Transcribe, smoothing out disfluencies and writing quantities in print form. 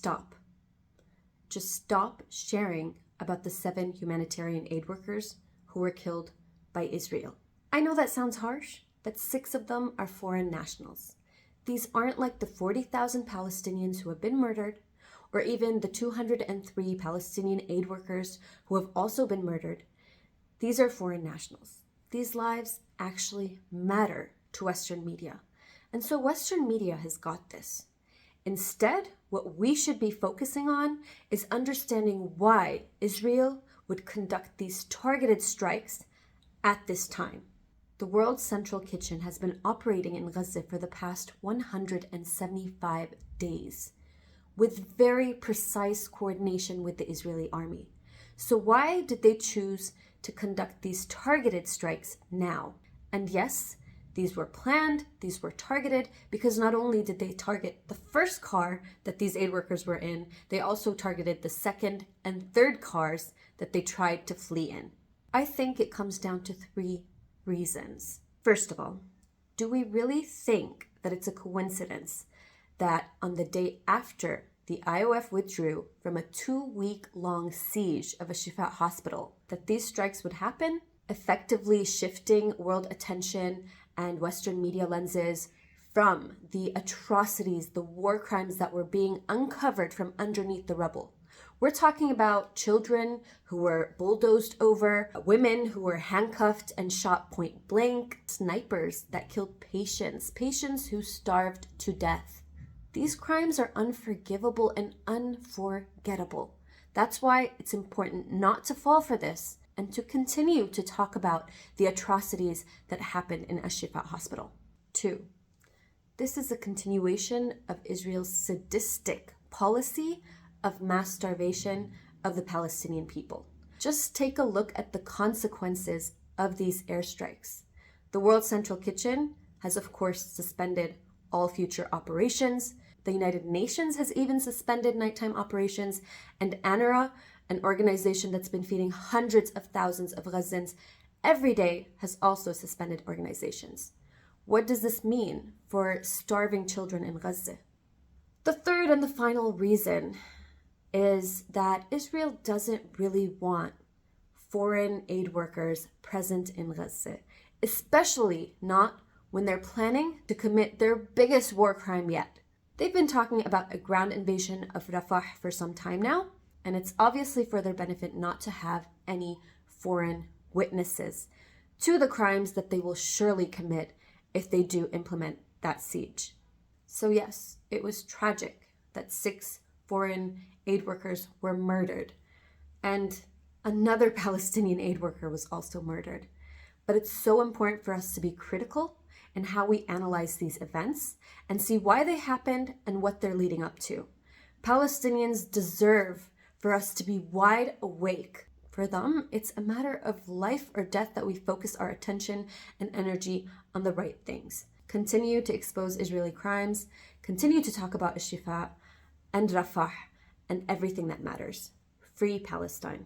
stop. Just stop sharing about the 7 humanitarian aid workers who were killed by Israel. I know that sounds harsh, but 6 of them are foreign nationals. These aren't like the 40,000 Palestinians who have been murdered, or even the 203 Palestinian aid workers who have also been murdered. These are foreign nationals. These lives actually matter to Western media. And so Western media has got this. Instead, what we should be focusing on is understanding why Israel would conduct these targeted strikes at this time. The World Central Kitchen has been operating in Gaza for the past 175 days with very precise coordination with the Israeli army. So why did they choose to conduct these targeted strikes now? And yes, these were planned, these were targeted, because not only did they target the first car that these aid workers were in, they also targeted the second and third cars that they tried to flee in. I think it comes down to 3 reasons. First of all, do we really think that it's a coincidence that on the day after the IOF withdrew from a 2-week-long siege of a Shifa hospital, that these strikes would happen, effectively shifting world attention and Western media lenses from the atrocities, the war crimes that were being uncovered from underneath the rubble? We're talking about children who were bulldozed over, women who were handcuffed and shot point blank, snipers that killed patients who starved to death. These crimes are unforgivable and unforgettable. That's why it's important not to fall for this and to continue to talk about the atrocities that happened in Al-Shifa hospital. 2, this is a continuation of Israel's sadistic policy of mass starvation of the Palestinian people. Just take a look at the consequences of these airstrikes. The World Central Kitchen has, of course, suspended all future operations. The United Nations has even suspended nighttime operations, and UNRWA, an organization that's been feeding hundreds of thousands of Gazans every day, has also suspended organizations. What does this mean for starving children in Gaza? The third and the final reason is that Israel doesn't really want foreign aid workers present in Gaza, especially not when they're planning to commit their biggest war crime yet. They've been talking about a ground invasion of Rafah for some time now, and it's obviously for their benefit not to have any foreign witnesses to the crimes that they will surely commit if they do implement that siege. So yes, it was tragic that 6 foreign aid workers were murdered, and another Palestinian aid worker was also murdered. But it's so important for us to be critical in how we analyze these events and see why they happened and what they're leading up to. Palestinians deserve for us to be wide awake. For them, it's a matter of life or death that we focus our attention and energy on the right things. Continue to expose Israeli crimes, continue to talk about Al-Shifa and Rafah and everything that matters. Free Palestine.